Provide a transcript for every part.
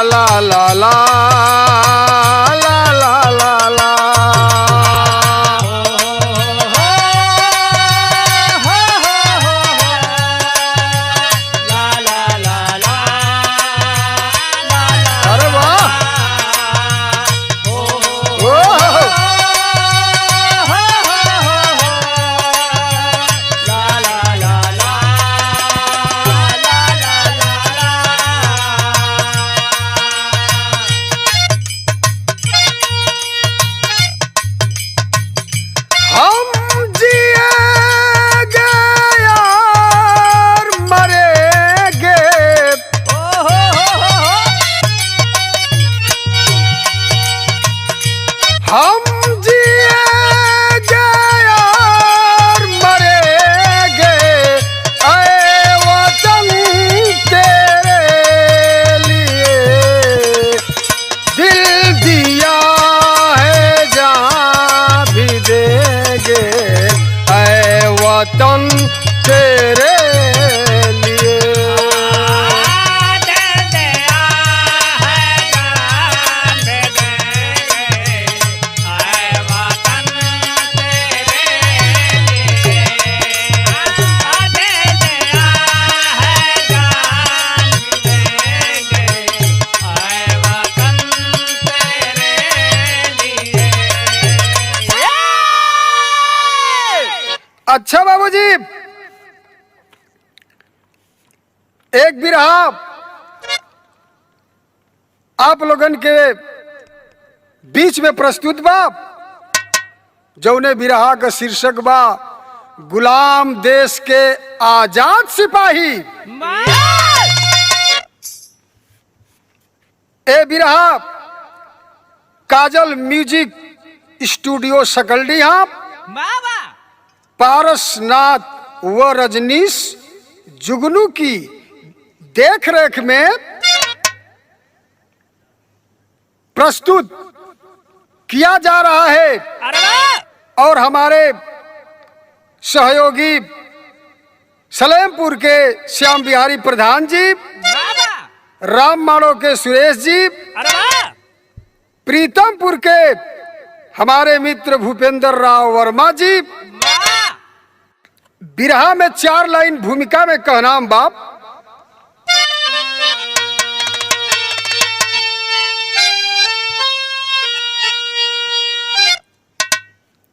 ला ला ला ला ला ला ला। अरे वाह हम जिएंगे और मरेंगे ऐ वतन तेरे लिए। दिल दिया है जान भी देंगे ऐ वतन तेरे लिए। अच्छा बाबूजी, एक बिरहा आप लोगन के बीच में प्रस्तुत बा, जौने बिरहा का शीर्षक बा गुलाम देश के आजाद सिपाही। ए बिरहा काजल म्यूजिक स्टूडियो सकलडी पारसनाथ व रजनीश जुगनू की देख रेख में प्रस्तुत किया जा रहा है। और हमारे सहयोगी सलेमपुर के श्याम बिहारी प्रधान जी, राम माड़ो के सुरेश जी, प्रीतमपुर के हमारे मित्र भूपेंद्र राव वर्मा जी। बिरहा में 4 लाइन भूमिका में कहनाम बाप।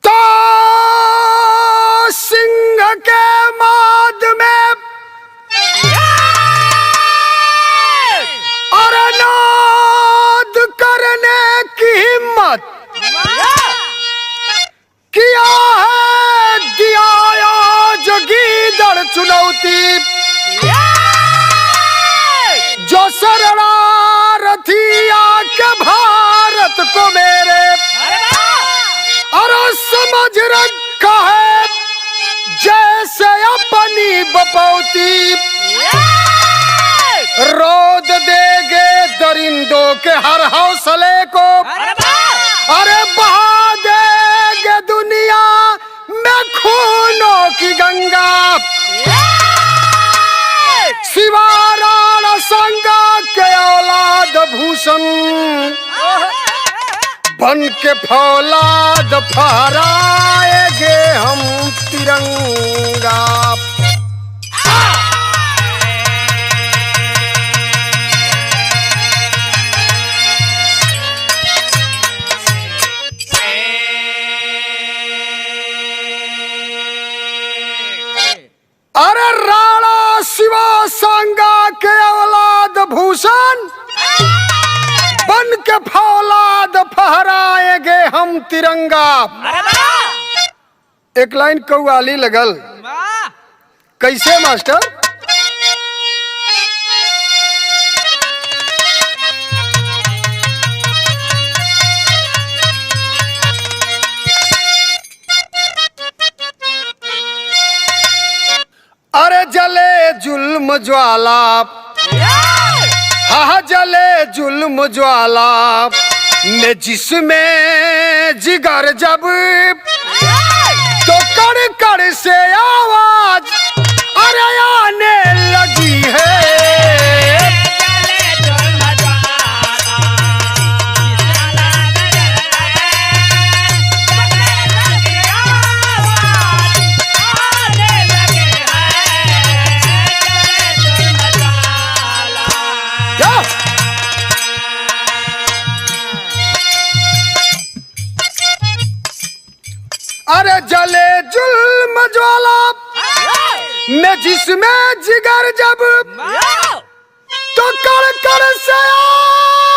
तो सिंह के माद में और नाद करने की हिम्मत किया है, दिया गीदड़ चुनौती। जो शरणार्थी आके भारत को मेरे और समझ रखा है जैसे अपनी बपौती। रोद देंगे दरिंदों के हर हौसले को, अरे बहा देंगे दुनिया में खूनों की गंगा। शिवाराण संगा के औलाद भूषण बन के फौलाद फहराएंगे हम तिरंगा। अरे राणा शिवा संगा के औलाद भूषण बन के फौलाद फहराएंगे हम तिरंगा। एक लाइन कव्वाली लगल, कैसे मास्टर? अरे जले जुल्म ज्वाला, हाँ जले जुल्म ज्वाला में जिसमें जिगर जब तो कड़ कड़ से आवाज अरे आने लगी है। उसमें जिगर जब तो कड़ से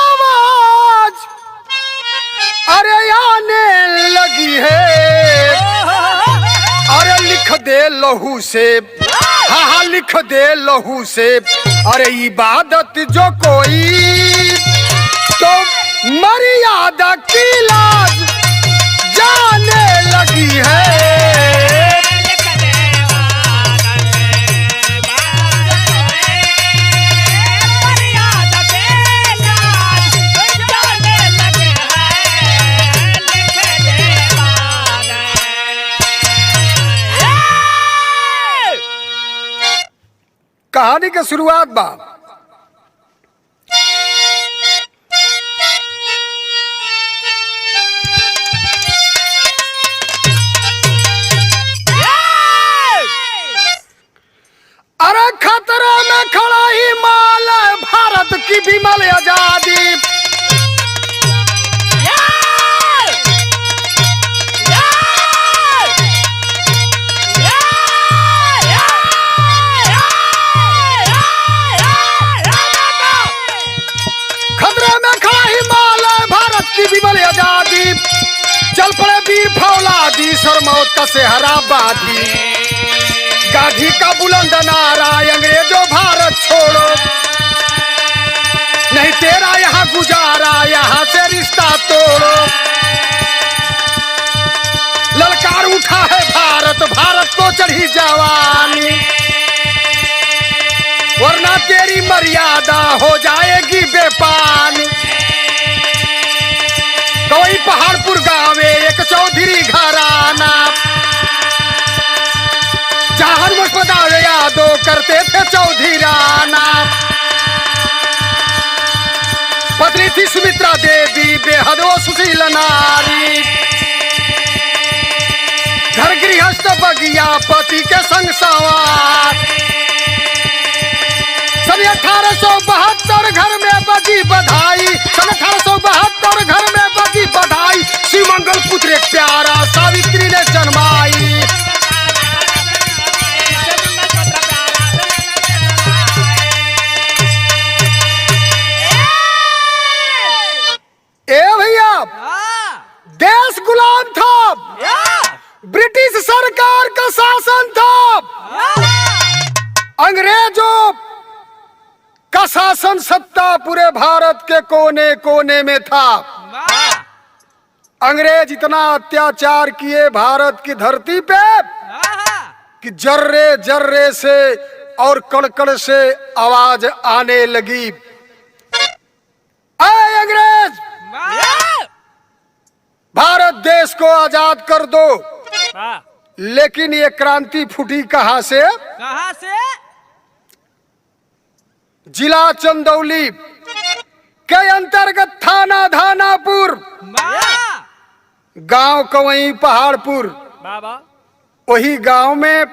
आवाज अरे आने लगी है। अरे लिख दे लहू से, हाँ हाँ लिख दे लहू से, अरे इबादत जो कोई तो मर्यादा की लाज जाने लगी है। कहानी के शुरुआत बा अरे खतरे में खड़ा हिमालय भारत की विमल आजादी। विमल आजादी चल पड़े वीर फौलादी सर मौत का सेहरा बाधी। गांधी का बुलंद नारा अंग्रेजों भारत छोड़ो, नहीं तेरा यहाँ गुजारा यहाँ से रिश्ता तोड़ो। ललकार उठा है भारत, भारत को चढ़ी जवानी, वरना तेरी मर्यादा हो जाएगी बेपानी। कोई पहाड़पुर गाँव में एक चौधरी घराना, जहां मुस्पदा यादव करते थे चौधरी राना। पत्नी थी सुमित्रा देवी बेहद वो सुशील नारी, घर गृहस्थ बगिया पति के संग सवार। सन 1872 घर में बजी बधाई, सन 1872 घर में बजी बधाई। शिवमंगल पुत्र एक प्यारा सावित्री ने जन्माई। ए भैया देश गुलाम था, ब्रिटिश सरकार का शासन था, अंग्रेजों का शासन सत्ता पूरे भारत के कोने कोने में था। अंग्रेज इतना अत्याचार किए भारत की धरती पे कि जर्रे जर्रे से और कड़कड़ से आवाज आने लगी, ऐ अंग्रेज भारत देश को आजाद कर दो। लेकिन ये क्रांति फूटी कहां से? जिला चंदौली के अंतर्गत थाना धानापुर, गांव कवई पहाड़पुर। वही गांव में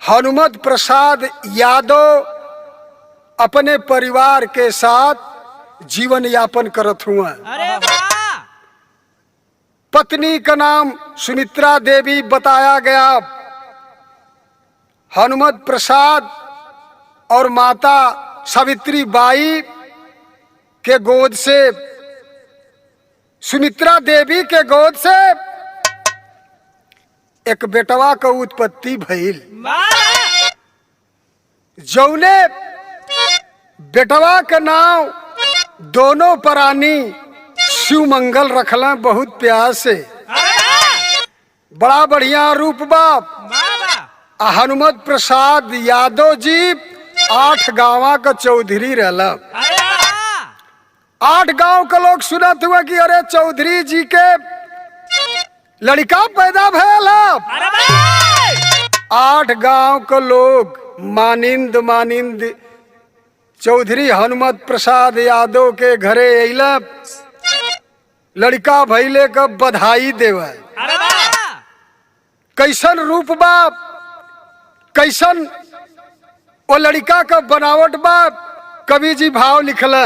हनुमत प्रसाद यादव अपने परिवार के साथ जीवन यापन करत हुआ। पत्नी का नाम सुमित्रा देवी बताया गया। हनुमत प्रसाद और माता सावित्री बाई के गोद से, सुमित्रा देवी के गोद से एक बेटवा का उत्पत्ति भइल। जौने बेटवा का नाम दोनों प्राणी शिवमंगल रखला बहुत प्यार से। बड़ा बढ़िया रूप बाप। हनुमत प्रसाद यादव जी 8 गाँव का चौधरी रहला। 8 गांव के लोग सुनत हुआ कि अरे चौधरी जी के लड़का पैदा भैला। 8 गांव के लोग मानिंद मानिंद चौधरी हनुमत प्रसाद यादव के घरे अइला, लड़का भइले का बधाई देवा। कैसन रूप बाप, कैसन वो लड़का का बनावट बाप। कवि जी भाव लिखला,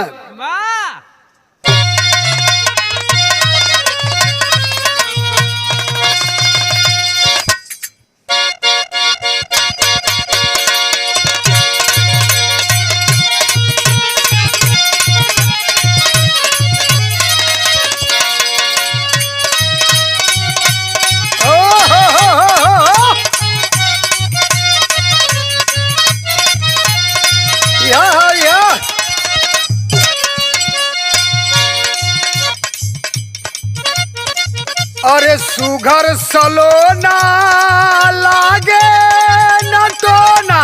या या अरे सुघर सलोना लागे न टोना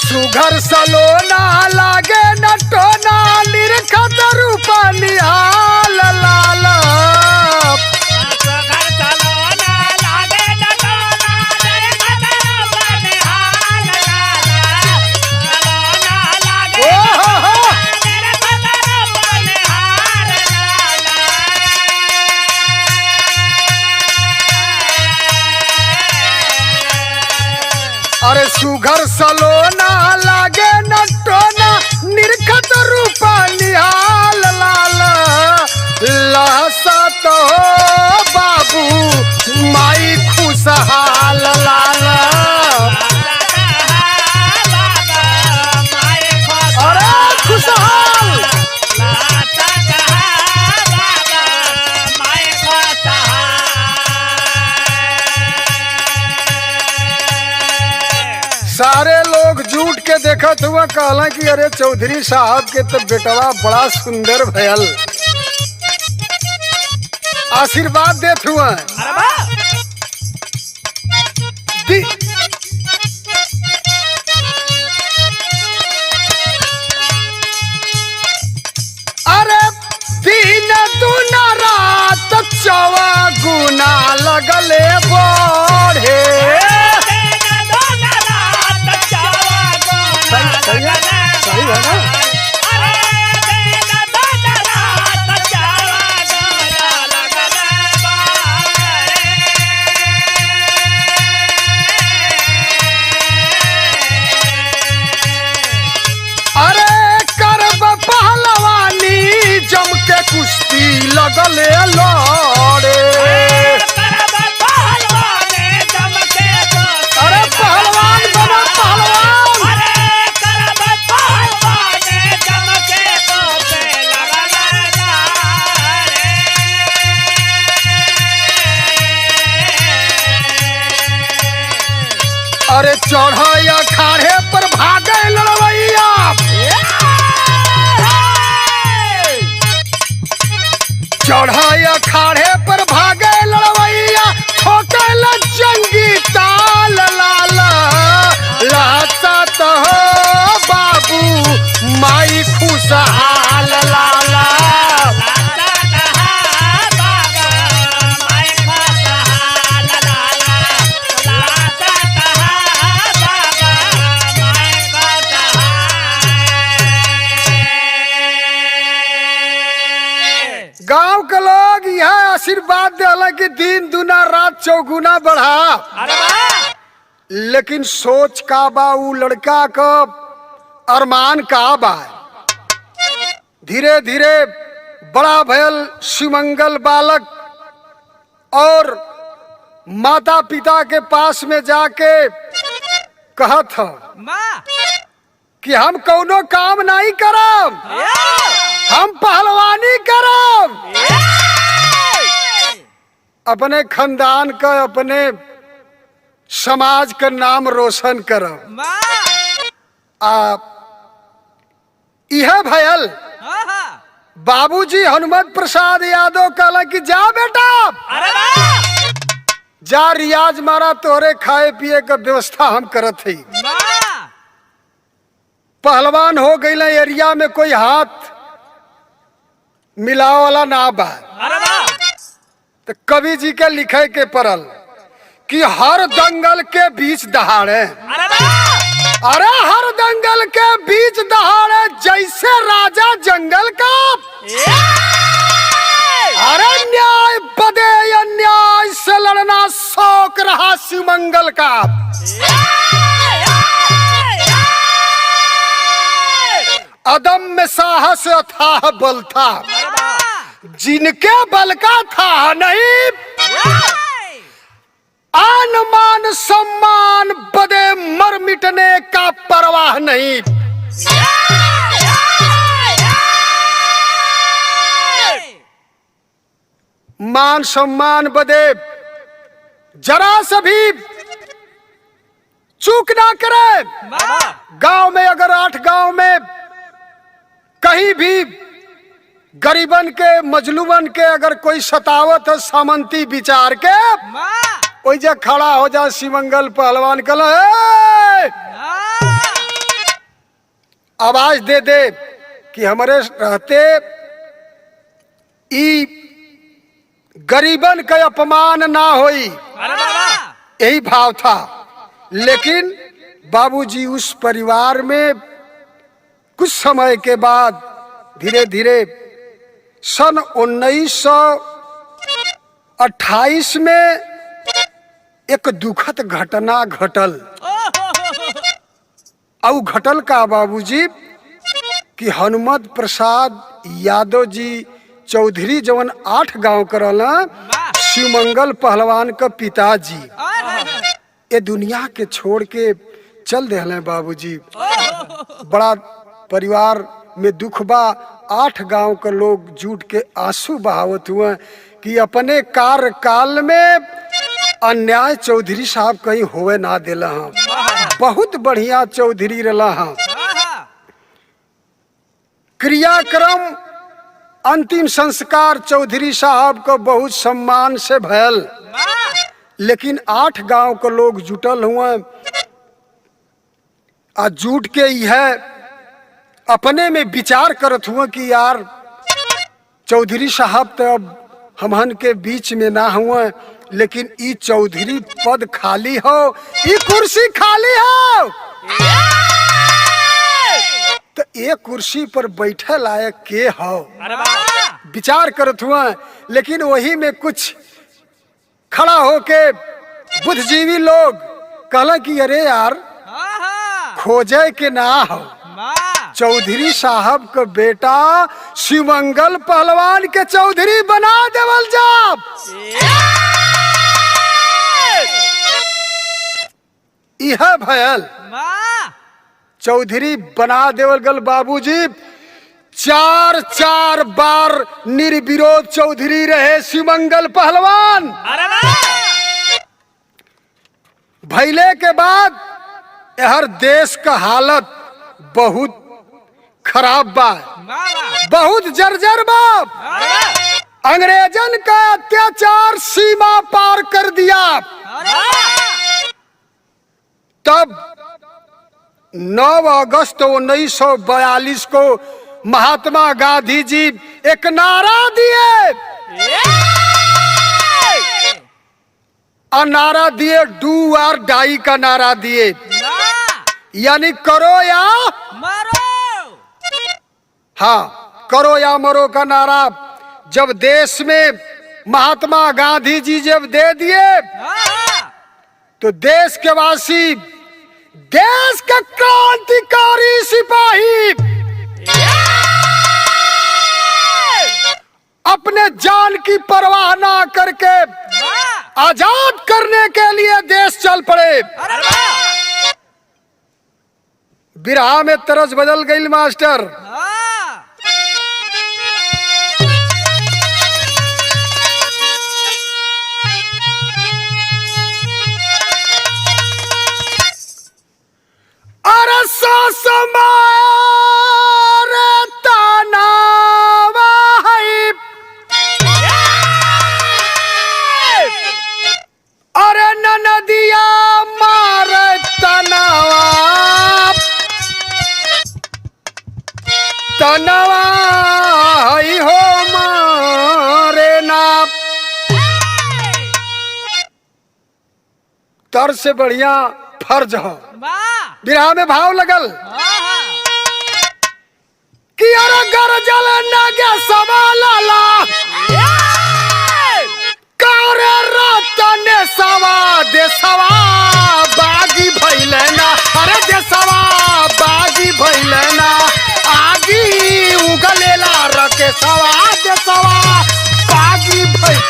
सुघर सलोना लागे न टोना निरखत रूपा निहाल लाल अरे सुघर सलोना लागे न टोना निरखत रूपा निहाल लाल लहसा तो बाबू माई खुशहाल लाल अरे खुशहाल सारे लोग झूठ के देखत हुआ कहला कि अरे चौधरी साहब के तो बेटवा बड़ा सुंदर भयल आशीर्वाद देत हुआ अरे दिन दूना रात चौवा गुना लगले बढ़े सही है ना अरे करब पहलवानी जम के कुश्ती लगले लड़े अरे पहलवान बना पहलवान अरे चढ़ाया खाड़े पर भागे लड़वैया चढ़ाया खाड़े पर भागे लड़वैया ठोकल जंगी ताल लाल लहसा तो बाबू माई खुशहाल लाला गांव के लोग यह आशीर्वाद दिला कि दिन दुना रात चौगुना बढ़ा लेकिन सोच का बा उ लड़का का अरमान का बा धीरे धीरे बड़ा भयल सुमंगल बालक और माता पिता के पास में जाके कहत कि हम कौनो काम नहीं करब हम पहलवानी करब अपने खानदान का अपने समाज का नाम रोशन करब यह भयल बाबूजी हनुमत प्रसाद यादव कहला कि जा बेटा जा रियाज मारा तोरे खाए पिए का व्यवस्था हम करत ही पहलवान हो गई एरिया में कोई हाथ मिलाव वाला ना बा तो कवि जी के लिखे के पड़ल कि हर दंगल के बीच दहाड़े अरे हर दंगल के बीच दहाड़े जैसे राजा जंगल का अरे न्याय बदे अन्याय से लड़ना शौक रहा सुमंगल का अदम में साहस अथाह बल था जिनके बल का था नहीं आन मान सम्मान बदे मर मिटने का परवाह नहीं मान सम्मान बदे जरा से भी चूक ना करे। गांव में अगर 8 गांव में कहीं भी गरीबन के मजलूमन के अगर कोई सतावत है सामंती विचार के, ओई जा खड़ा हो जा शिवमंगल पहलवान कल आवाज दे दे कि हमारे रहते ई गरीबन का अपमान ना होई। यही भाव था। लेकिन बाबूजी उस परिवार में कुछ समय के बाद धीरे धीरे सन 1928 में एक दुखद घटना घटल। और घटल का बाबूजी कि हनुमत प्रसाद यादव जी चौधरी जवन 8 गांव करल, शिवमंगल पहलवान का पिताजी ये दुनिया के छोड़ के चल देहले बाबूजी। बड़ा परिवार में दुख बा। 8 गांव के लोग जुट के आंसू बहावत हुए कि अपने कार्यकाल में अन्याय चौधरी साहब कहीं होवे ना देला। बहुत बढ़िया चौधरी रहा। क्रियाक्रम अंतिम संस्कार चौधरी साहब को बहुत सम्मान से भयल। लेकिन 8 गांव के लोग जुटल हुए आ जुट के यह अपने में विचार करत हुए कि यार चौधरी साहब तो अब हमहन के बीच में ना हुए, लेकिन ई चौधरी पद खाली हो, ई कुर्सी खाली हो, तो ये कुर्सी पर बैठे लायक के हो विचार करत हुआ। लेकिन वही में कुछ खड़ा होके बुद्धिजीवी लोग कहला कि अरे यार खोजे के ना हो, चौधरी साहब का बेटा शिवमंगल पहलवान के चौधरी बना देवल जाब। यह भयल चौधरी बना देवल गल बाबूजी। 4 बार निर्विरोध चौधरी रहे शिवमंगल पहलवान। भैले के बाद हर देश का हालत बहुत खराब बा, बहुत जर्जर बा। अंग्रेजन का अत्याचार सीमा पार कर दिया। तब 9 अगस्त 1942 को महात्मा गांधी जी एक नारा दिए। नारा दिए डू और डाई का नारा दिए, यानी करो या मरो। हाँ, करो या मरो का नारा जब देश में महात्मा गांधी जी जब दे दिए तो देश के वासी, देश के क्रांतिकारी सिपाही अपने जान की परवाह ना करके आजाद करने के लिए देश चल पड़े। बिरहा में तरस बदल गई मास्टर। अरे अरे नदिया मारे तनावा, तनावा हो मारे ना। तर से बढ़िया फर्ज हो। बिरहा में भाव लगल कि अरे गरजल नागे सवाला कारे रतन सवा देसवा बागी भइले ना। अरे देसवा बागी भइले ना, आगी उगलेला रके सवा देसवा बागी भइले।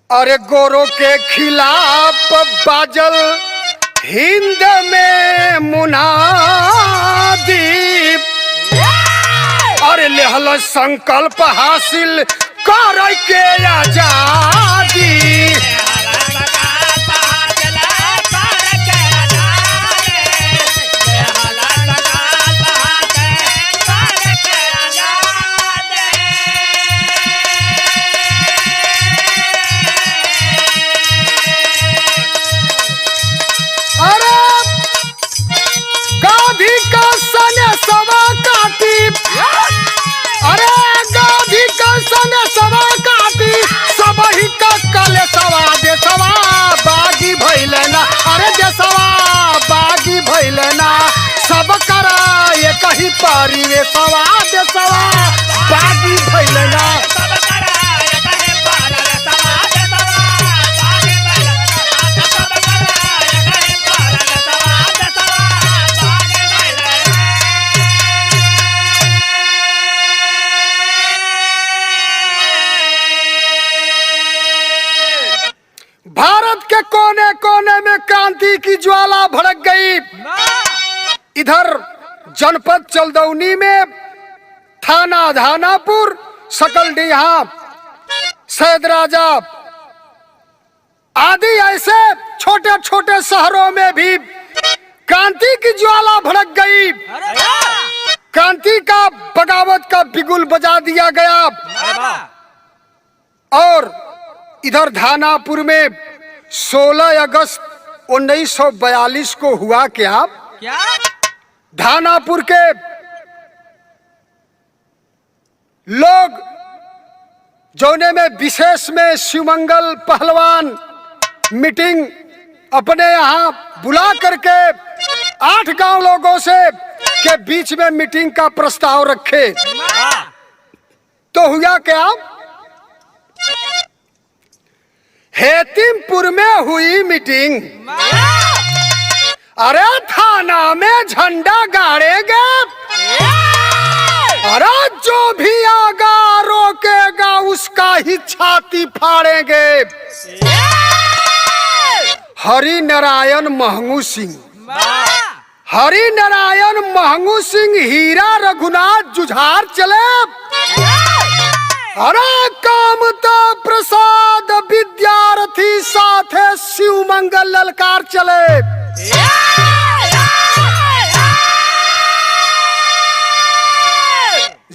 अरे गोरों के खिलाफ बाजल हिंद में मुनादी, अरे लेहल संकल्प हासिल कर के आजादी। सब करा ये कहीं पारी वे सवाद सवा बागी भैलना। भारत के कोने कोने में क्रांति की ज्वाला भड़क गई। इधर जनपद चंदौनी में थाना धानापुर, सकलडीहा, सैदराजा आदि ऐसे छोटे छोटे शहरों में भी क्रांति की ज्वाला भड़क गई। क्रांति का बगावत का बिगुल बजा दिया गया। और इधर धानापुर में 16 अगस्त 1942 को हुआ क्या? धानापुर के लोग जौने में विशेष में शिवमंगल पहलवान मीटिंग अपने यहाँ बुला करके 8 गांव लोगों से के बीच में मीटिंग का प्रस्ताव रखे। तो हुआ क्या? हेतिमपुर में हुई मीटिंग। अरे थाना में झंडा गाड़ेंगे, अरे जो भी आगा रोकेगा उसका ही छाती फाड़ेंगे। हरि नारायण महंगू सिंह, हरि नारायण महंगू सिंह, हीरा रघुनाथ जुझार चले। अरे कामता प्रसाद विद्यार्थी साथे शिवमंगल ललकार चले।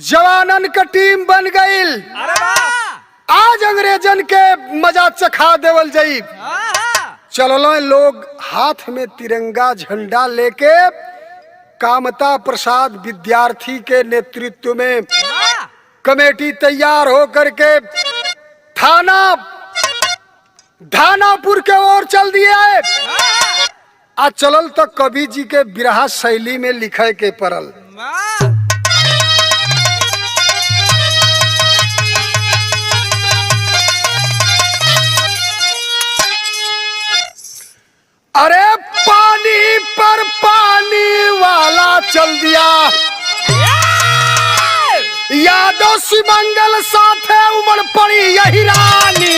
जवानन का टीम बन गई। आज अंग्रेजन के मजा चखा देवल जाई। चलो लोग हाथ में तिरंगा झंडा लेके कामता प्रसाद विद्यार्थी के नेतृत्व में कमेटी तैयार हो करके थाना धानापुर के ओर चल दिया है। आज चलल तो कवि जी के बिरहा शैली में लिखे के पड़ल। अरे पानी पर पानी वाला चल दिया, यादव शिवमंगल साथे उमड़ पड़ी यही रानी।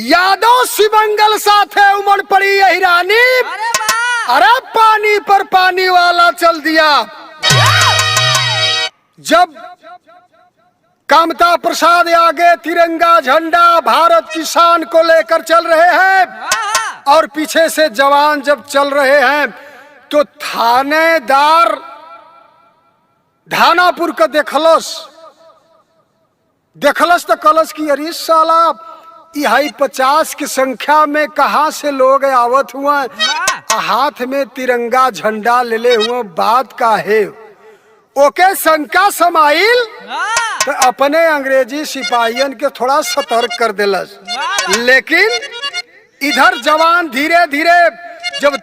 यादव शिवमंगल साथे उमड़ पड़ी यही रानी। अरे पानी पर पानी वाला चल दिया। जब कामता प्रसाद आगे तिरंगा झंडा भारत की शान को लेकर चल रहे हैं और पीछे से जवान जब चल रहे हैं तो थानेदार धानापुर का देखलस तो कलश की अरे साला यही 50 की संख्या में कहां से लोग आवत हुआ, हाथ में तिरंगा झंडा ले ले हुआ, बात का है। ओके शंका समाइल तो अपने अंग्रेजी सिपाहियन के थोड़ा सतर्क कर दिलस। लेकिन इधर जवान धीरे धीरे जब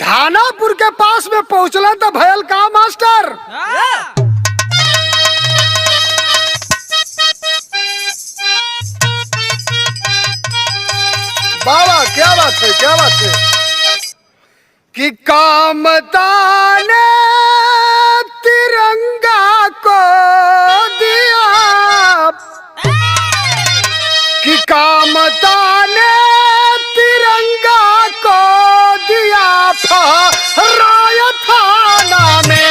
धानापुर के पास में पहुंचला तो भयल का मास्टर। बाबा क्या बात है, क्या बात है। कि कामता ने तिरंगा को दिया, कि कामता ने तिरंगा को दिया फहराय थाना में।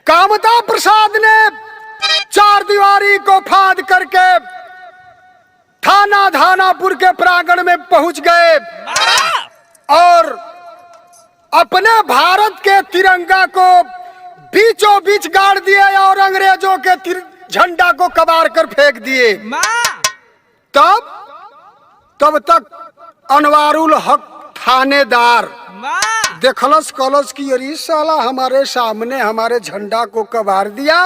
कामता प्रसाद ने चार दीवारी को फाड़ करके थाना धानापुर के प्रांगण में पहुंच गए और अपने भारत के तिरंगा को बीचों बीच गाड़ दिए और अंग्रेजों के झंडा को कबाड़ कर फेंक दिए। तब तक अनवारुल हक थानेदार देखलस कलस की अरे साला हमारे सामने हमारे झंडा को कबाड़ दिया।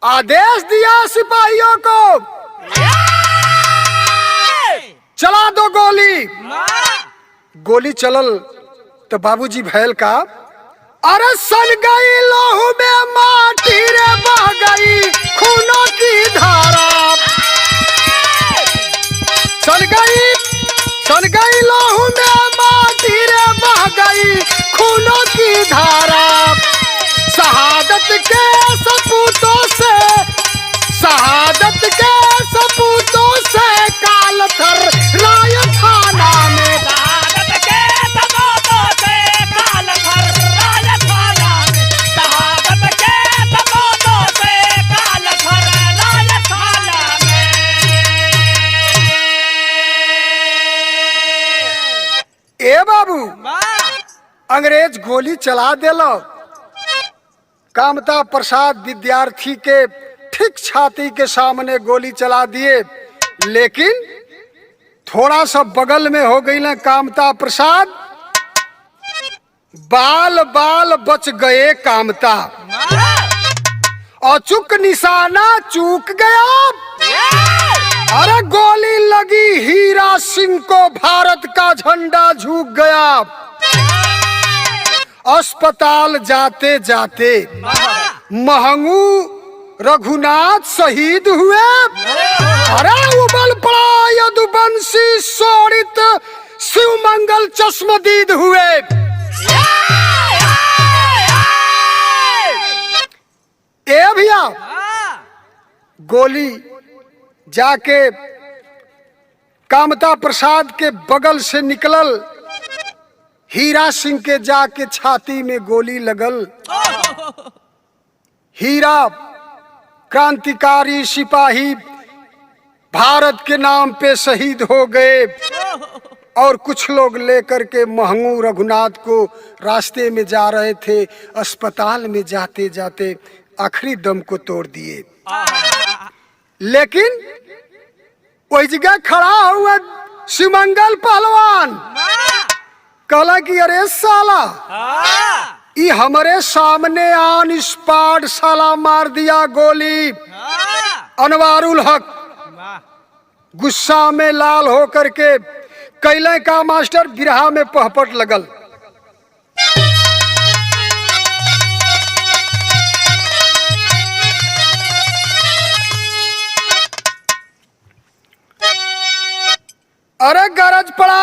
आदेश दिया सिपाहियों को चला दो गोली। गोली चलल तो बाबूजी भैल का अरे सन गई लोहू में माटी रे बह गई खूनों की धारा। सन गई लोहू में माटी रे बह गई खूनों की धारा। शहादत के सपूतों से काल थर राय थाना में। ए बाबू अंग्रेज गोली चला देलो। कामता प्रसाद विद्यार्थी के ठीक छाती के सामने गोली चला दिए, लेकिन थोड़ा सा बगल में हो गई ना कामता प्रसाद, बाल बच गए कामता। अचूक निशाना चूक गया। अरे गोली लगी हीरा सिंह को, भारत का झंडा झुक गया। अस्पताल जाते जाते महंगू रघुनाथ शहीद हुए। अरे उबल पड़ा यदुवंशी शोणित शिवमंगल चश्मदीद हुए। ए भैया गोली जाके कामता प्रसाद के बगल से निकलल, हीरा सिंह के जाके छाती में गोली लगल। हीरा क्रांतिकारी सिपाही भारत के नाम पे शहीद हो गए और कुछ लोग लेकर के महंगू रघुनाथ को रास्ते में जा रहे थे। अस्पताल में जाते जाते आखिरी दम को तोड़ दिए। लेकिन वही जगह खड़ा हुआ शिवमंगल पहलवान कहला कि अरे साला ये हमारे सामने ऑन स्पॉट साला मार दिया गोली। अनवारुल हक गुस्सा में लाल हो करके कैले का मास्टर बिरहा में पहपट लगल। अरे गरज पड़ा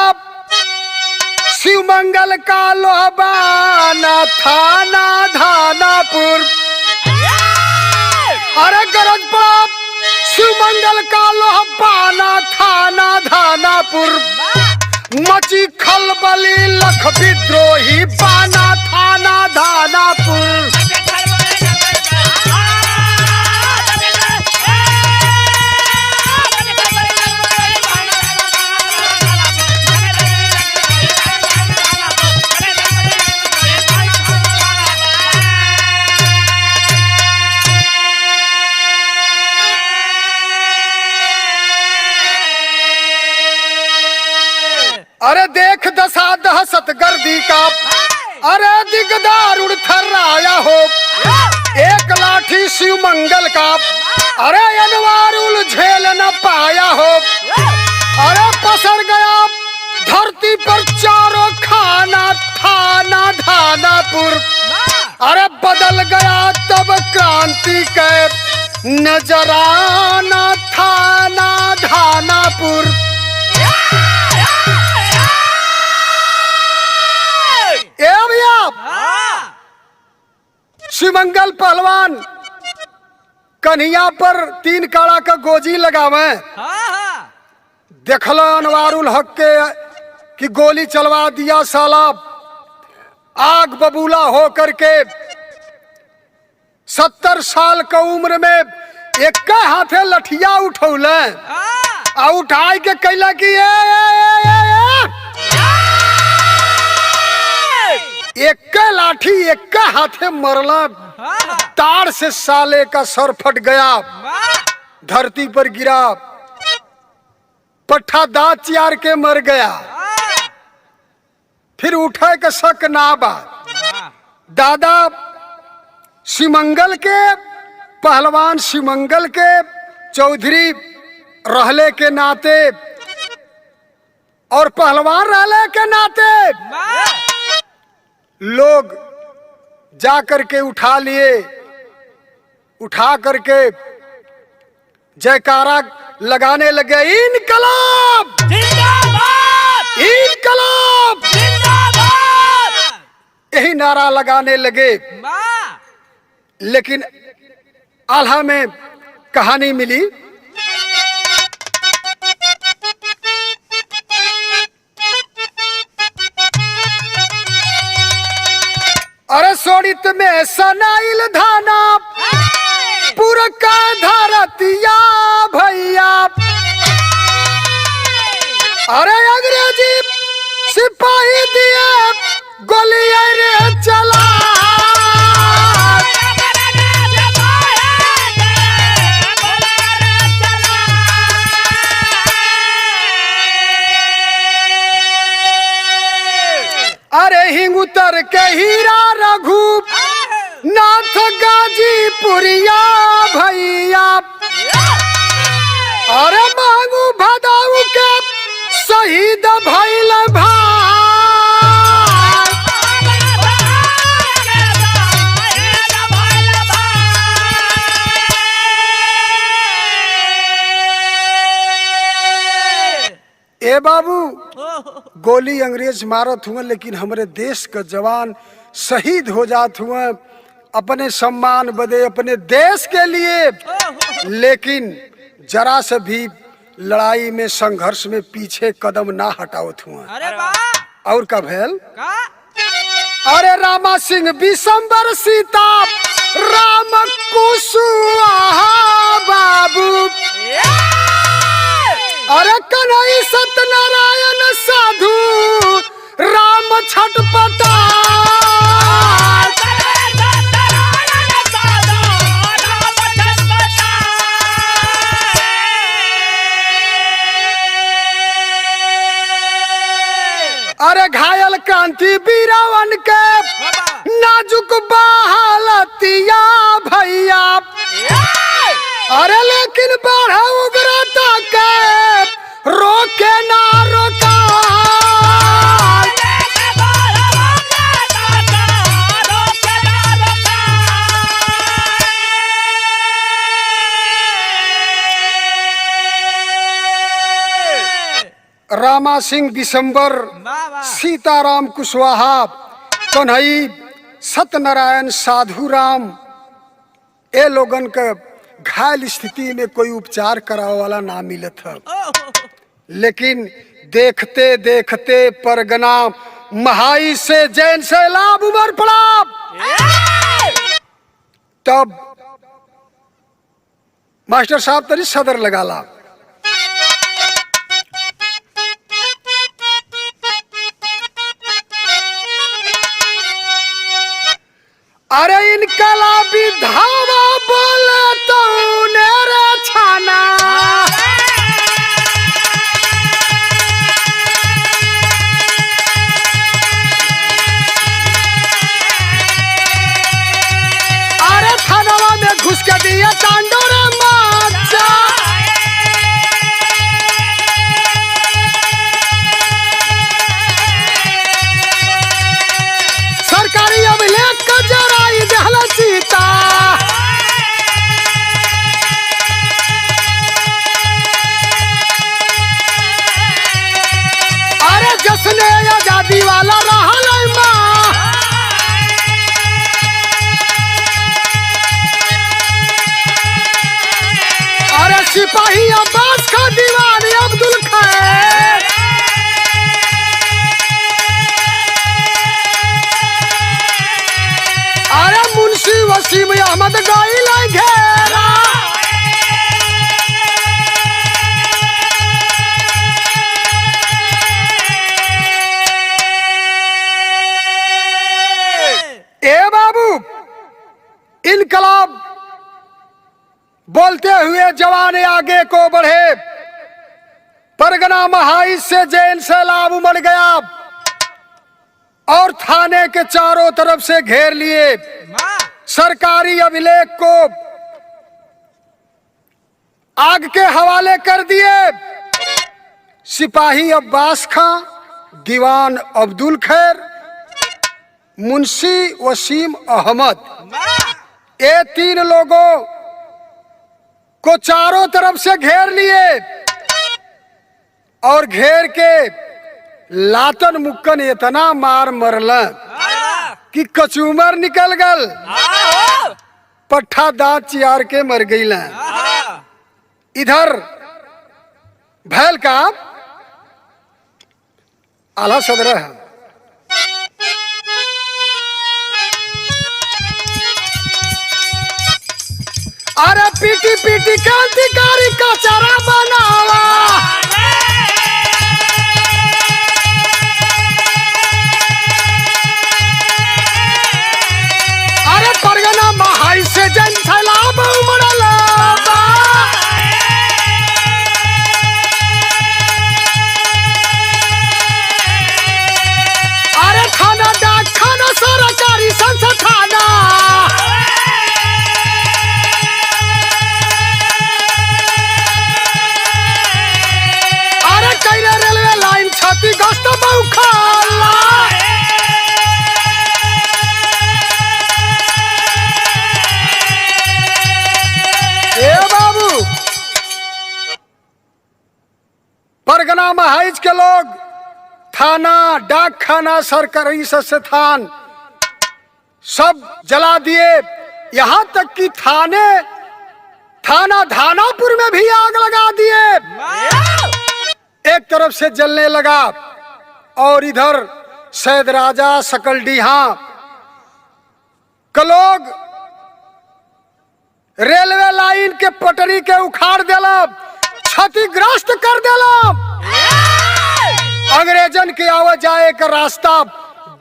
शिवमंगल का लोहबाना थाना धानापुर। अरे गरज पड़ा शिवमंगल का लोहबाना थाना धानापुर। मची खलबली लख विद्रोही बाना थाना धानापुर। अरे देख दशा दहशत गर्दी का, अरे दिगदारुण थर्राया हो, एक लाठी शिव मंगल का, अरे अनवारुल झेल न पाया हो, अरे पसर गया धरती पर चारों खाना, थाना धानापुर, अरे बदल गया तब क्रांति के नजराना, थाना धानापुर। ए भैया शिवमंगल पहलवान कन्हैया पर 3 काड़ा का गोजी लगावे, देखला अनवारुल हक के कि गोली चलवा दिया साला, आग बबूला हो करके 70 साल का उम्र में एक हाथे लठिया उठौले, उठाई के कैला कि एक लाठी एक हाथे मरला, तार से साले का सर फट गया, धरती पर गिरा, पट्ठा दांत चियार के मर गया, फिर उठे के शक ना बा। दादा शिवमंगल के, पहलवान शिवमंगल के चौधरी रहले के नाते और पहलवान रहले के नाते लोग जा करके उठा लिए, उठा करके जयकारा लगाने लगे, इनकलाब जिंदाबाद, इनकलाब जिंदाबाद, यही नारा लगाने लगे। लेकिन आल्हा में कहानी मिली, अरे सोड़ित में सनाइल धाना पूरा का धरतिया भैया, अरे अंग्रेजी सिपाही दिए गोलियां रे चला, अरे हिंग उतर के हीरा रघु नाथ गाजीपुरिया भैया, अरे मांगू भदाऊ के शहीद भइल भाई, ए बाबू गोली अंग्रेज मारत हुए, लेकिन हमारे देश का जवान शहीद हो जात हुए अपने सम्मान बदे, अपने देश के लिए, लेकिन जरा से भी लड़ाई में संघर्ष में पीछे कदम ना हटावत हुए। और का भेल, अरे रामा सिंह बिशंबर सीता राम कुशवाहा बाबू, अरे कन्हई सत्यनारायण साधु राम छटपटा, अरे घायल क्रांति वीरावन के नाजुक बहालतिया भैया, अरे लेकिन बढ़ा उग्रता के रोके ना रोका, रामा सिंह बिशंबर सीताराम कुशवाहा कन्हई सत्यनारायण साधु राम, ए लोगन के घायल स्थिति में कोई उपचार करावे वाला ना मिलत है, लेकिन देखते देखते परगना महाई से जैन से लाभ उमर पड़ा, तब मास्टर साहब तरी सदर लगाला, अरे इनकलाबी धावा बोले तो नेरे छाना, दीवाला रहल माँ। अरे सिपाही अब्बास का दीवान अब्दुल खैर। अरे मुंशी वसीम अहमद गाइल घेरा। ए बाबू, इनकलाब बोलते हुए जवान आगे को बढ़े। परगना महाइस से जैन सैलाब उमड़ गया और थाने के चारों तरफ से घेर लिए। सरकारी अभिलेख को आग के हवाले कर दिए। सिपाही अब्बास खां, दीवान अब्दुल खैर, मुंशी वसीम अहमद, ये तीन लोगों को चारों तरफ से घेर लिए और घेर के लातन मुक्कन इतना मार मरल कि कचूमर निकल गल। पट्ठा दांत चियार के मर गई। इधर भैल का आला सदर है। अरे पीटी पीटी क्रांतिकारी का चारा बनावा। अरे परगना महाई से जन सैलाब उमड़ल। अरे खाना डाक खाना सरकारी संस्थाना। रेलवे लाइन क्षतिग्रस्त बौखला। ए बाबू, परगना महाइज के लोग थाना, डाक खाना, सरकारी संस्थान सब जला दिए। यहां तक कि थाना धानापुर में भी आग लगा दिए। एक तरफ से जलने लगा और इधर सैद राजा सकलडीहा के लोग रेलवे लाइन के पटरी के उखाड़ देला, क्षतिग्रस्त कर देला। अंग्रेजन के आवाज जाए का रास्ता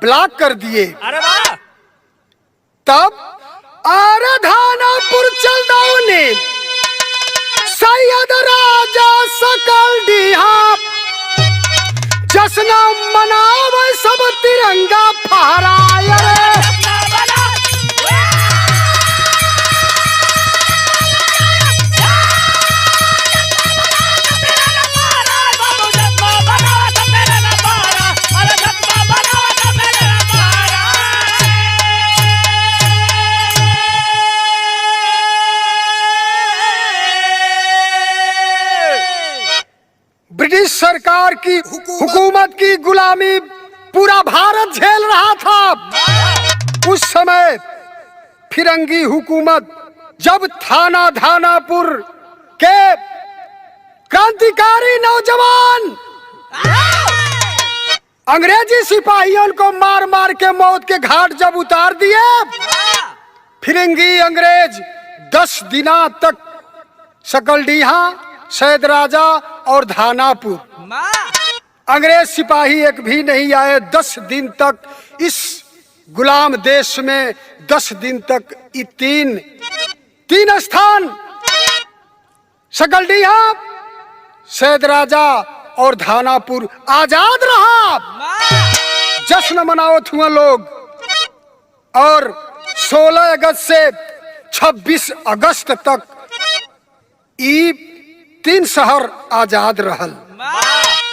ब्लॉक कर दिए। तब आरे धानापुर चल दाऊने सैयद राजा सकलडीहा जश्न मनावे सब तिरंगा फहराए। ब्रिटिश सरकार की हुकूमत की गुलामी पूरा भारत झेल रहा था। उस समय फिरंगी हुकूमत जब थाना धानापुर के क्रांतिकारी नौजवान अंग्रेजी सिपाहियों को मार मार के मौत के घाट जब उतार दिए, फिरंगी अंग्रेज 10 दिना तक सकलडीहा, सैद राजा और धानापुर अंग्रेज सिपाही एक भी नहीं आए। 10 दिन तक इस गुलाम देश में 10 दिन तक ये तीन स्थान सकलडीहा, सैद राजा और धानापुर आजाद रहा। जश्न मनावत हुए लोग और 16 अगस्त से 26 अगस्त तक ये 3 शहर आजाद रहल।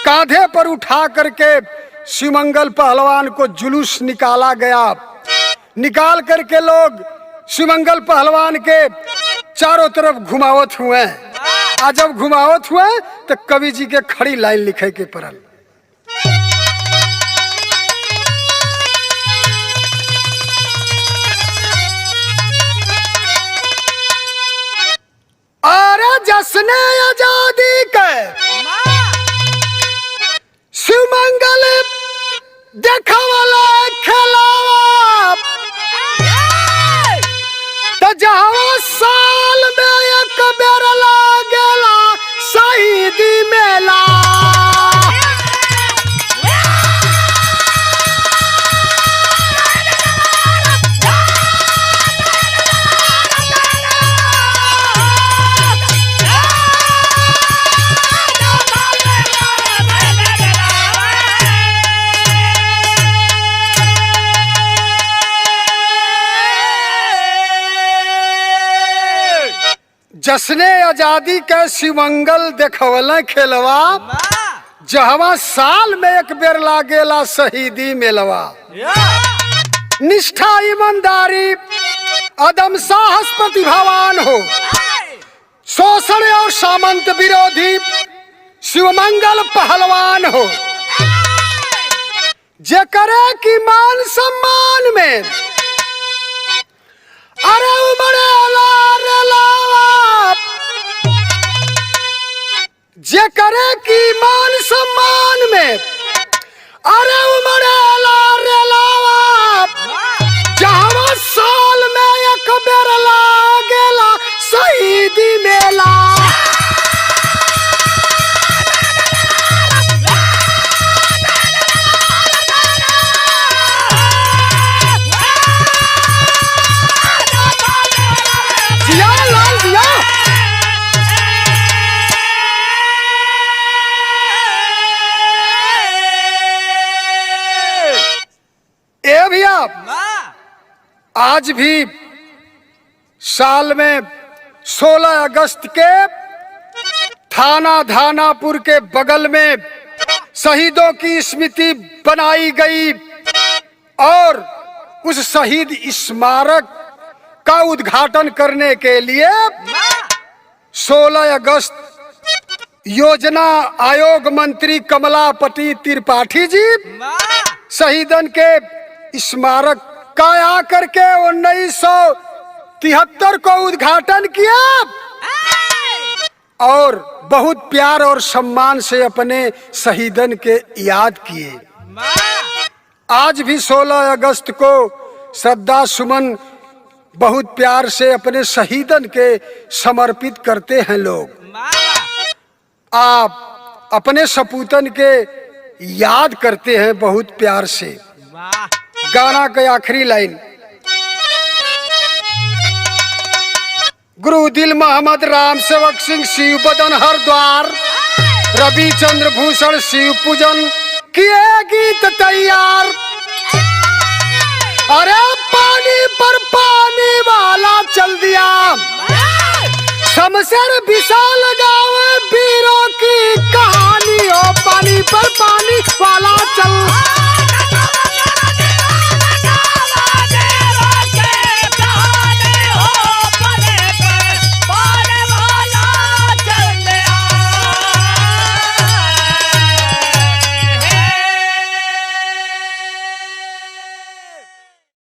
कांधे पर उठा करके शिवमंगल पहलवान को जुलूस निकाला गया। निकाल करके लोग शिवमंगल पहलवान के चारों तरफ घुमावत हुए। आज जब घुमावत हुए तो कवि जी के खड़ी लाइन लिखे के पड़ल। जश्न आजादी के शिवमंगल देखवला खेलावा तो जहाँ साल में एक बेर लागेला शहीदी मेला। जश्ने आजादी के शिवमंगल देखवला खेलवा जहवा साल में एक बेर लागेला शहीदी मेलवा। निष्ठा ईमानदारी अदम साहस प्रतिभावान हो, शोषण और सामंत विरोधी शिवमंगल पहलवान हो। जे करे कि मान सम्मान में अरे उमड़ेला रेलावा, जे करे कि मान सम्मान में अरे उमड़ेला रेलावा, जहाँ साल में एक बेर लागेला शहीदी मेला। भैया आज भी साल में 16 अगस्त के थाना धानापुर के बगल में शहीदों की स्मृति बनाई गई और उस शहीद स्मारक का उद्घाटन करने के लिए 16 अगस्त योजना आयोग मंत्री कमलापति त्रिपाठी जी शहीदन के स्मारक का आकर के 1973 को उद्घाटन किया और बहुत प्यार और सम्मान से अपने शहीदन के याद किए। आज भी 16 अगस्त को श्रद्धा सुमन बहुत प्यार से अपने शहीदन के समर्पित करते हैं लोग। आप अपने सपूतन के याद करते हैं बहुत प्यार से। गाना के आखिरी लाइन, गुरु दिल मोहम्मद राम सेवक सिंह शिव बदन हरद्वार रवि चंद्र भूषण शिव पूजन किए गीत तैयार। अरे पानी पर पानी वाला चल दिया, शमशेर विशाल गावे वीरों की कहानी। ओ पानी पर पानी वाला चल